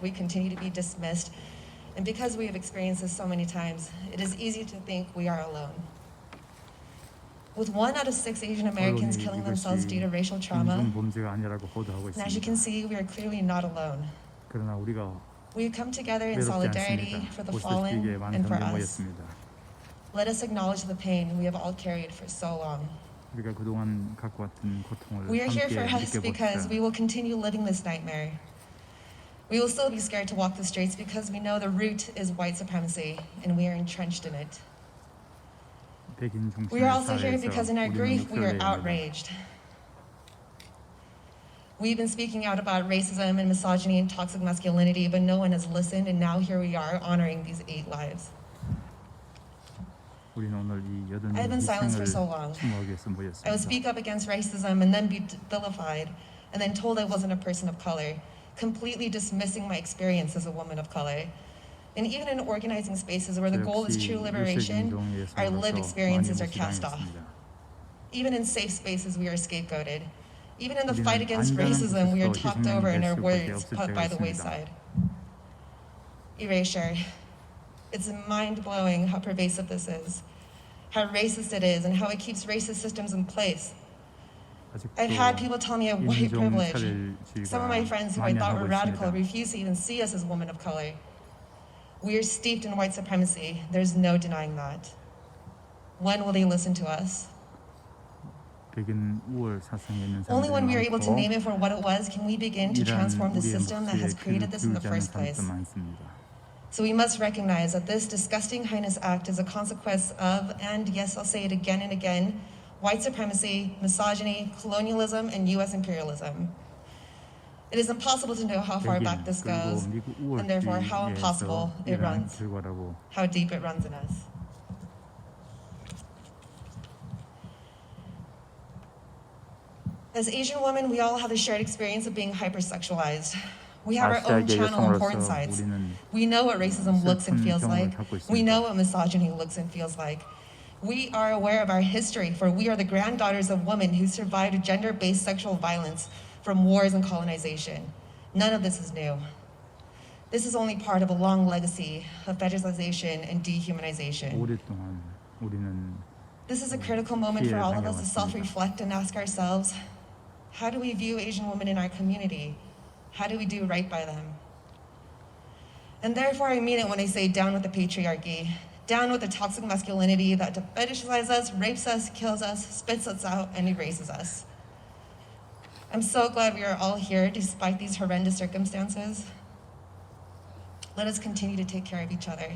We continue to be dismissed, and because we have experienced this so many times, it is easy to think we are alone. With 1 out of 6 Asian Americans killing themselves due to racial trauma, and as you can see, we are clearly not alone. We come together in solidarity for the fallen and for us. Let us acknowledge the pain we have all carried for so long. We are here for us because we will continue living this nightmare. We will still be scared to walk the streets because we know the root is white supremacy and we are entrenched in it. We are also here because in our grief we are outraged. We've been speaking out about racism and misogyny and toxic masculinity, but no one has listened, and now here we are honoring these 8 lives. I have been silenced for so long. I would speak up against racism and then be vilified, and then told I wasn't a person of color, completely dismissing my experience as a woman of color. And even in organizing spaces where the goal is true liberation, our lived experiences are cast off. Even in safe spaces, we are scapegoated. Even in the fight against racism, we are talked over and our words put by the wayside. Erasure. It's mind-blowing how pervasive this is, how racist it is, and how it keeps racist systems in place. I've had people tell me I have white privilege. Some of my friends who I thought were radical refuse to even see us as women of color. We are steeped in white supremacy. There's no denying that. When will they listen to us? Only when we are able to name it for what it was can we begin to transform the system that has created this in the first place. So we must recognize that this disgusting heinous act is a consequence of, and yes, I'll say it again and again, white supremacy, misogyny, colonialism, and US imperialism. It is impossible to know how far back this goes, and therefore how impossible it runs, how deep it runs in us. As Asian women, we all have the shared experience of being hypersexualized. We have our own channel and porn sites. We know what racism looks and feels like. We know what misogyny looks and feels like. We are aware of our history, for we are the granddaughters of women who survived gender-based sexual violence from wars and colonization. None of this is new. This is only part of a long legacy of fetishization and dehumanization. This is a critical moment for all of us to self-reflect and ask ourselves, how do we view Asian women in our community? How do we do right by them? And therefore I mean it when I say down with the patriarchy, down with the toxic masculinity that fetishizes us, rapes us, kills us, spits us out, and erases us. I'm so glad we are all here despite these horrendous circumstances. Let us continue to take care of each other.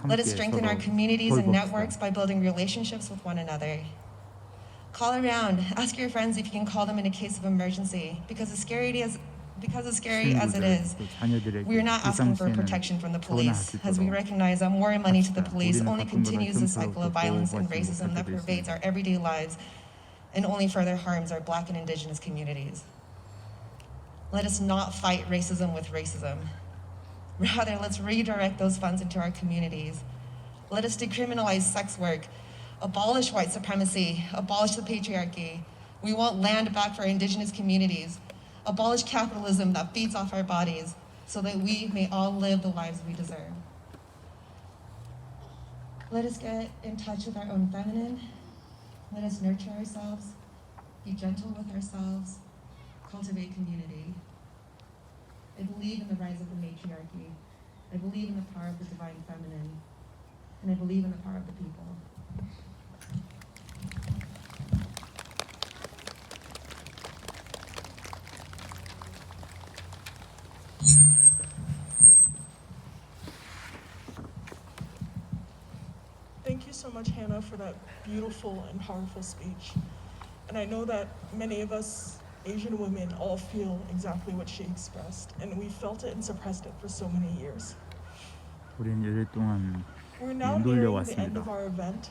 Let us strengthen our communities and networks by building relationships with one another. Call around, ask your friends if you can call them in a case of emergency, because as scary as it is, we are not asking for protection from the police, as we recognize that more money to the police only continues the cycle of violence and racism that pervades our everyday lives and only further harms our Black and Indigenous communities. Let us not fight racism with racism. Rather, let's redirect those funds into our communities. Let us decriminalize sex work, abolish white supremacy, abolish the patriarchy. We want land back for our Indigenous communities, abolish capitalism that feeds off our bodies so that we may all live the lives we deserve. Let us get in touch with our own feminine. Let us nurture ourselves, be gentle with ourselves, cultivate community. I believe in the rise of the matriarchy. I believe in the power of the divine feminine. And I believe in the power of the people. Thank you so much, Hannah, for that beautiful and powerful speech. And I know that many of us Asian women all feel exactly what she expressed, and we felt it and suppressed it for so many years. We're now nearing the end of our event.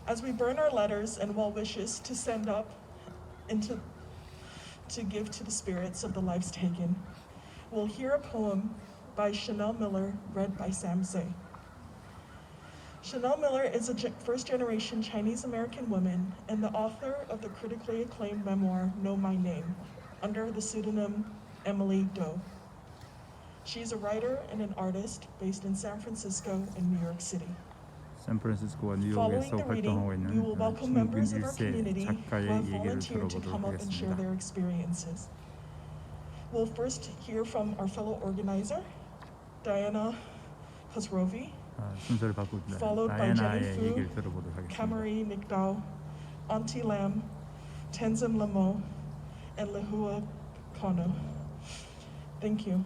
As we burn our letters and well wishes to send up and to give to the spirits of the lives taken, we'll hear a poem by Chanel Miller, read by Sam Say. Chanel Miller is a first-generation Chinese-American woman and the author of the critically acclaimed memoir, Know My Name, under the pseudonym Emily Doe. She's a writer and an artist based in San Francisco and New York City. 샌프란시스코와 Following 뉴욕에서 the reading, 활동하고 we 있는 will welcome 중국 members of our 1세 community who 작가의 have 얘기를 volunteered to 들어보도록 come up and share 하겠습니다. their experiences. We'll first hear from our fellow organizer, Diana Khosrovi, 순서를 바꿉니다. followed by Jenny 다이애나의 Fu, 얘기를 들어보도록 하겠습니다. Kamari Nikdao, Auntie Lam, Tenzin Lamo, and Lehua Kono. Thank you.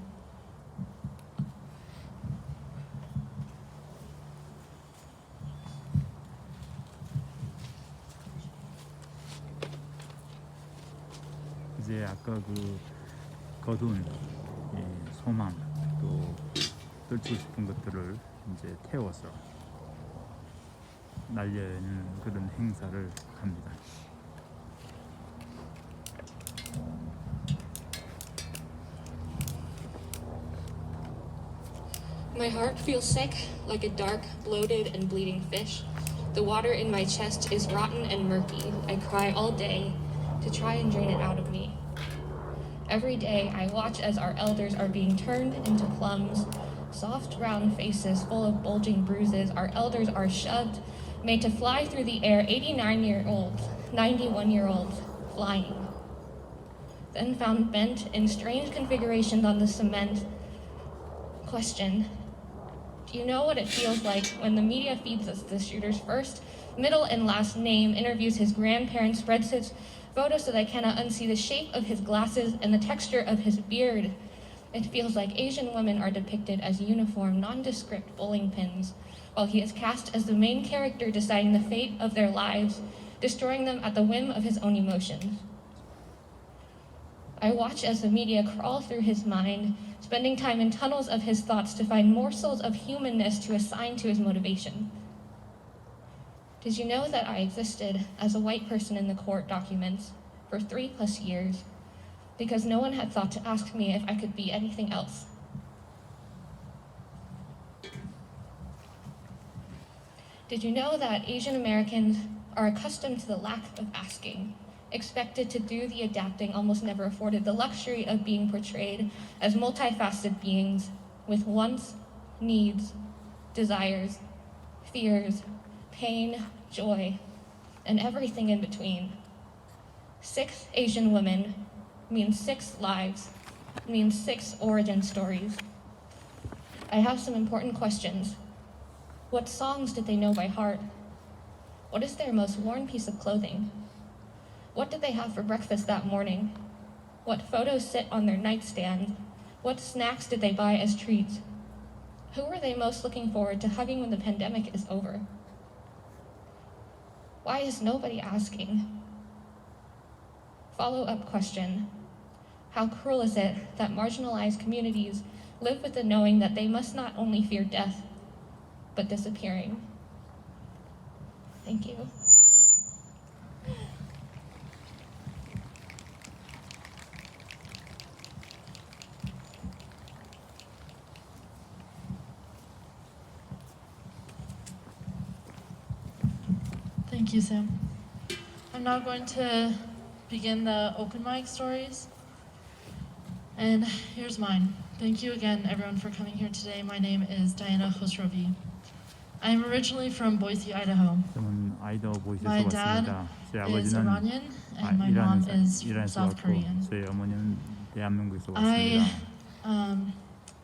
이제 아까 그 거둔 소망 또 떨치고 싶은 것들을 이제 태워서 날려는 그런 행사를 합니다. My heart feels sick, like a dark, bloated, and bleeding fish. The water in my chest is rotten and murky. I cry all day to try and drain it out of me. Every day, I watch as our elders are being turned into plums, soft, round faces full of bulging bruises. Our elders are shoved, made to fly through the air, 89-year-olds, 91-year-olds, flying. Then found bent in strange configurations on the cement. Question: do you know what it feels like when the media feeds us the shooter's first, middle, and last name, interviews his grandparents, spreads his photos so that I cannot unsee the shape of his glasses and the texture of his beard? It feels like Asian women are depicted as uniform, nondescript bowling pins, while he is cast as the main character deciding the fate of their lives, destroying them at the whim of his own emotions. I watch as the media crawl through his mind, spending time in tunnels of his thoughts to find morsels of humanness to assign to his motivation. Did you know that I existed as a white person in the court documents for 3+ years because no one had thought to ask me if I could be anything else? Did you know that Asian Americans are accustomed to the lack of asking, expected to do the adapting, almost never afforded the luxury of being portrayed as multifaceted beings with wants, needs, desires, fears, pain, joy, and everything in between? 6 Asian women means 6 lives, means 6 origin stories. I have some important questions. What songs did they know by heart? What is their most worn piece of clothing? What did they have for breakfast that morning? What photos sit on their nightstand? What snacks did they buy as treats? Who are they most looking forward to hugging when the pandemic is over? Why is nobody asking? Follow-up question: how cruel is it that marginalized communities live with the knowing that they must not only fear death, but disappearing? Thank you. Thank you, Sam. I'm now going to begin the open mic stories. And here's mine. Thank you again, everyone, for coming here today. My name is Diana Khosrovi. I'm originally from Boise, Idaho. 저는 아이다호 보이스에서 My dad 왔습니다. 제 is 아버지는 Iranian, and my mom is 이란에서 South 왔고 Korean. 제 어머니는 대한민국에서 I 왔습니다.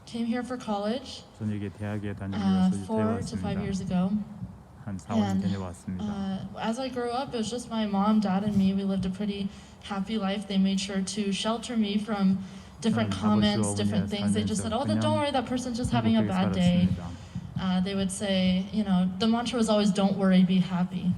came here for college 저는 여기 대학에 다니기 위해서 4 to 5 years 왔습니다. ago. 한 4-5년 And 전에 왔습니다. as I grew up, it was just my mom, dad, and me. We lived a pretty happy life. They made sure to shelter me from different comments, different things. They just said, "Oh, don't worry, that person's just having a bad day." They would say, you know, the mantra was always, "Don't worry, be happy."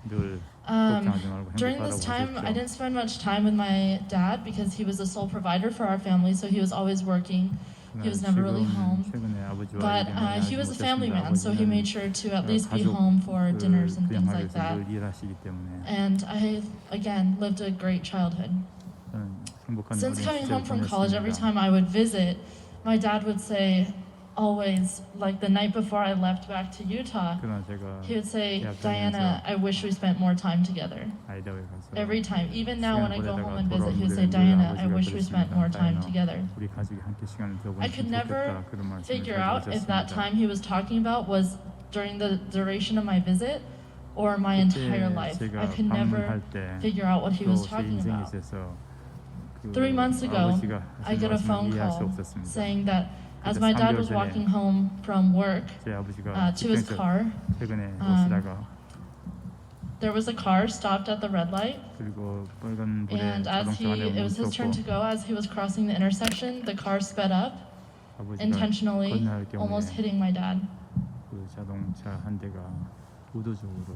늘 걱정하지 말고 During 행복하라고 this time, I 하셨죠. didn't spend much time with my dad because he was the sole provider for our family, so he was always working. He was never really home. 최근에 아버지와 But 얘기 많이 he 하지 was a family 못했습니다. man, so he made sure to at least be home for dinners and things like that. 늘 일하시기 때문에 And I, again, lived a great childhood. 저는 행복한 Since 어린 coming home 시절을 from college, every 보냈습니다. time I would visit, my dad would say, always, like the night before I left back to Utah, 그러나 제가 he would say, 대학 Diana, 다니면서 I wish we spent more time together. 아이다호에 가서 Every time, even now when I go 시간을 home 보내다가 and visit, he would 돌아오는 say, 길에 Diana, 늘 I wish we 아버지가 spent more time 그러시니까 together. 우리 가족이 함께 시간을 더 I could 보냈으면 never 좋겠다 그런 말씀을 figure 자주 out if that 하셨습니다. time he was talking about was during the duration of my visit or my entire life. 제가 I could never 방문할 때 figure out what he 또 was 제 talking 인생에 about. 있어서 그 3 months ago, 아버지가 I 하신 get a 말씀을 phone 이해할 수 call 없었습니다. saying that as 그때 my dad 3개월 was 전에 walking home from work 제 아버지가 to his 직장에서 car, 퇴근에 오시다가 there was a car stopped at the red light, 그리고 빨간 불에 and as 자동차 안에 it was his turn to 멈췄고 go, as he was crossing the intersection, the car sped up, 아버지가 intentionally, 건너갈 경우에 almost hitting my dad. 그 자동차 한 대가 의도적으로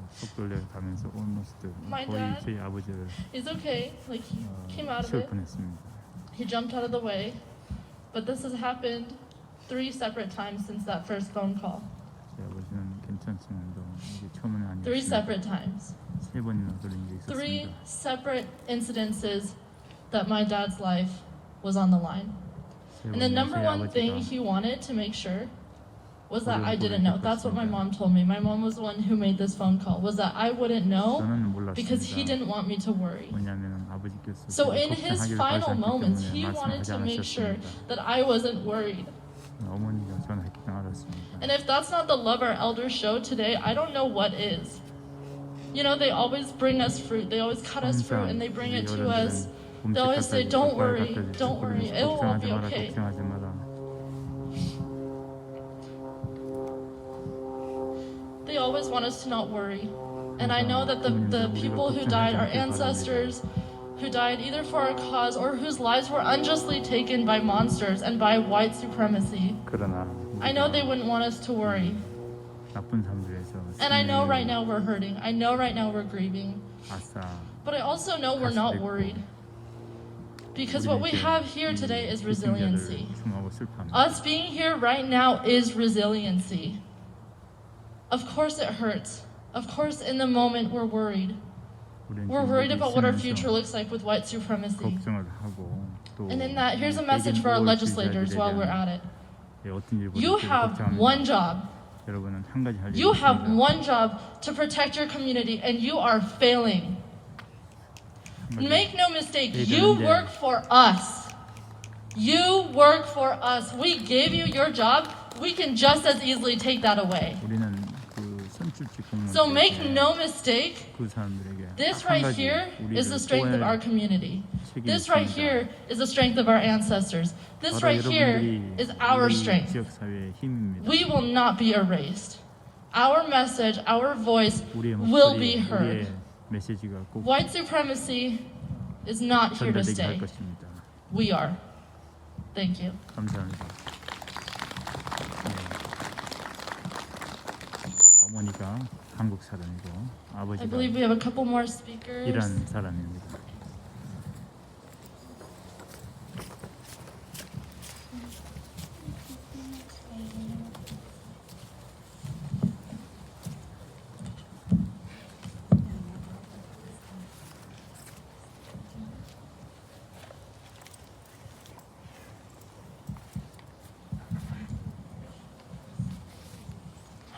속도를 가면서 almost My 거의 dad 제 아버지를 He's okay, like he came out of 치울 it. 뻔했습니다. He jumped out of the way, but this has happened 3 separate times since that first phone call. 제 아버지는 괜찮지만도 이게 처음은 3 아니었습니다. separate times. 3번이나 그런 일이 3 있었습니다. separate incidences that my dad's life was on the line. And the 세 number 번이나 one 제 thing 아버지가 he wanted to make sure was that I didn't know. That's what my mom told me. My mom was the one who made this phone call, was that I wouldn't know 저는 because he 몰랐습니다. didn't want me to worry. 왜냐하면 아버지께서 So 저를 in his 걱정하기를 final 바라셨기 moments, 때문에 he wanted 말씀하지 to make sure 않으셨습니다. that I wasn't worried. 어머니가 전화했기 때문에 알았습니다. And if that's not the love our elders show today, I don't know what is. You know, they always bring us fruit. They always cut us fruit and they bring it to us. They always say, don't worry, don't worry, it will all be okay. 걱정하지 마라. They always want us to not worry. And I know that the people who died, our ancestors, who died either for our cause or whose lives were unjustly taken by monsters and by white supremacy, 그러나 I know they wouldn't want us to worry. 나쁜 삶들에서 And I know right now we're hurting. I know right now we're grieving. 아싸 But I also know we're not worried. Because what we have here today is resiliency. 승하고 슬퍼합니다. Us being here right now is resiliency. Of course it hurts. Of course in the moment we're worried. We're worried about what our future looks like with white supremacy. 걱정을 하고 또 And in that, here's a message for our legislators while we're at it. 어떤 일보다 You have one job. 여러분은 한 가지 할 일이 You have 있습니다. one job to protect your community, and you are failing. Make no mistake, you work for us. You work for us. We gave you your job. We can just as easily take that away. 우리는 그 선출직 So make 공무원들에게 no mistake, 그 사람들에게 this 한 right 가지 here is the 우리를 strength of 보호할 our community. 책임이 This right 있습니다. here is the strength of our ancestors. This 바로 right here 여러분들이 is our 우리 strength. 지역 사회의 힘입니다. We will not be erased. Our message, our voice 우리의 will 목소리, be heard. 우리의 메시지가 꼭 White supremacy is not here to 전달되게 할 stay. 것입니다. We are. Thank you. 감사합니다. 네. 어머니가 한국 사람이고 I 아버지가 believe we have a couple more speakers. 이란 사람입니다.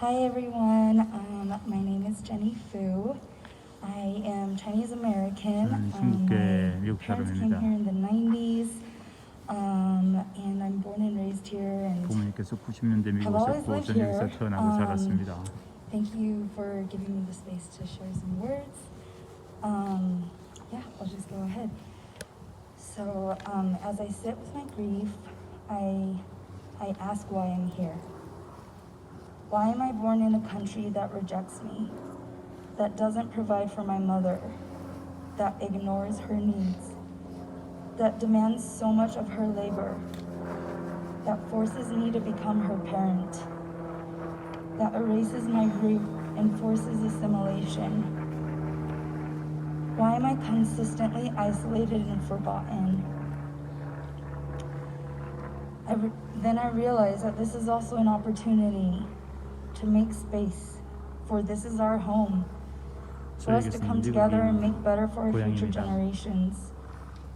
Hi everyone, my name is Jenny Fu. I am Chinese American. 저는 중국계 My 미국 parents came 사람입니다. here in the 90s, and I'm born and raised here. And 부모님께서 90년대 미국 I've always 오셨고 lived 저는 여기서 here. 태어나고 자랐습니다. thank you for giving me the space to share some words. Yeah, I'll just go ahead. So as I sit with my grief, I ask why I'm here. Why am I born in a country that rejects me, that doesn't provide for my mother, that ignores her needs, that demands so much of her labor, that forces me to become her parent, that erases my root and forces assimilation? Why am I consistently isolated and forgotten? Then I realize that this is also an opportunity to make space, for this is our home, for us to come together and make better for our future generations.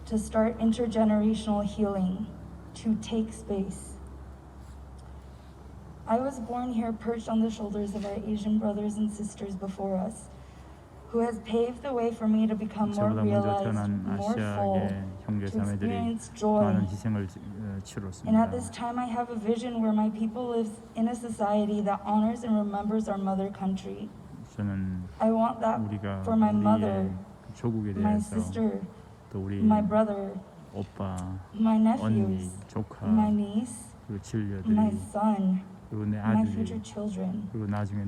to start intergenerational healing, to take space. I was born here perched on the shoulders of our Asian brothers and sisters before us, who has paved the way for me to become more 저보다 먼저 realized, 태어난 more full, 아시아의 형제 to 자매들이 experience joy. 많은 희생을 And 치렀습니다. at this time, I have a vision where my people live in a society that honors and remembers our mother country. 저는 I want that 우리가 for my mother, 우리의 그 조국에 my 대해서 sister, 또 우리 my brother, 오빠, my 언니, nephews, 조카, my niece, 그리고 my 진료들이 son, 그리고 내 my 아들이 future children. 그리고 나중에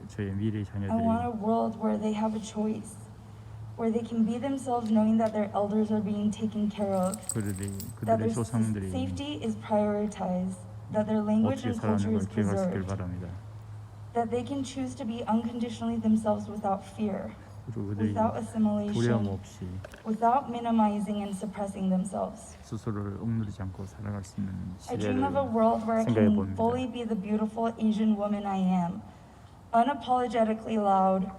저의 미래 I 자녀들이 want a world where they have a choice, where they can be themselves knowing that their elders are being taken care of, that 그들의 their 조상들이 safety is prioritized, that their language 어떻게 and culture 살아가는 걸 is 기억할 수 있기를 preserved, 바랍니다. that they can choose to be unconditionally themselves without fear, 그리고 그들이 without 두려움 assimilation, 없이 without minimizing and suppressing themselves. 스스로를 억누르지 않고 살아갈 수 있는 I dream of a 시대를 world where I 생각해 can 봅니다. fully be the beautiful Asian woman I am, unapologetically loud,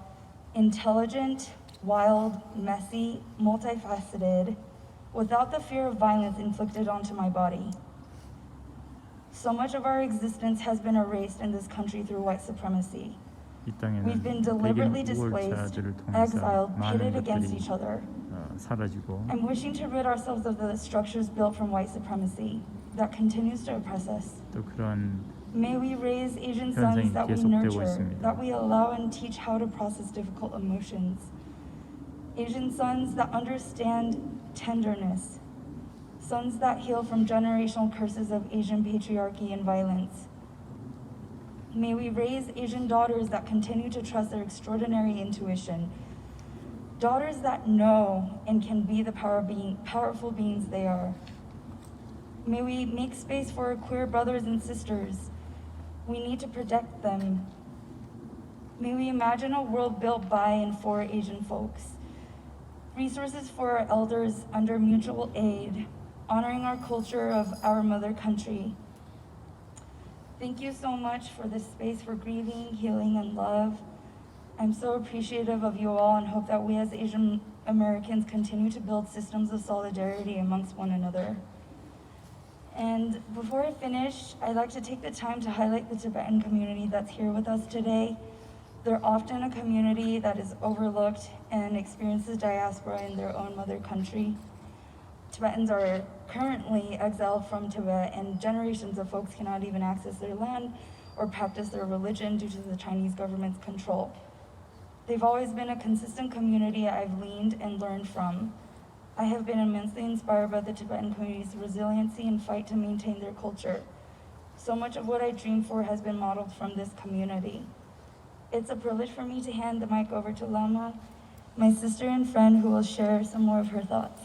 intelligent, wild, messy, multifaceted, without the fear of violence inflicted onto my body. So much of our existence has been erased in this country through white supremacy. 이 땅에는 We've been deliberately 백인 displaced, 우월자들을 통해서 exiled, 많은 pitted against 것들이 each other. 사라지고 I'm wishing to rid ourselves of the structures built from white supremacy that continues to oppress us. 또 그러한 May we raise Asian 현상이 sons that we 계속되고 nurture, 있습니다. that we allow and teach how to process difficult emotions. Asian sons that understand tenderness. Sons that heal from generational curses of Asian patriarchy and violence. May we raise Asian daughters that continue to trust their extraordinary intuition. Daughters that know and can be the powerful beings they are. May we make space for our queer brothers and sisters. We need to protect them. May we imagine a world built by and for Asian folks. Resources for our elders under mutual aid, honoring our culture of our mother country. Thank you so much for this space for grieving, healing, and love. I'm so appreciative of you all and hope that we as Asian Americans continue to build systems of solidarity amongst one another. And before I finish, I'd like to take the time to highlight the Tibetan community that's here with us today. They're often a community that is overlooked and experiences diaspora in their own mother country. Tibetans are currently exiled from Tibet, and generations of folks cannot even access their land or practice their religion due to the Chinese government's control. They've always been a consistent community I've leaned and learned from. I have been immensely inspired by the Tibetan community's resiliency and fight to maintain their culture. So much of what I dream for has been modeled from this community. It's a privilege for me to hand the mic over to Lama, my sister and friend who will share some more of her thoughts.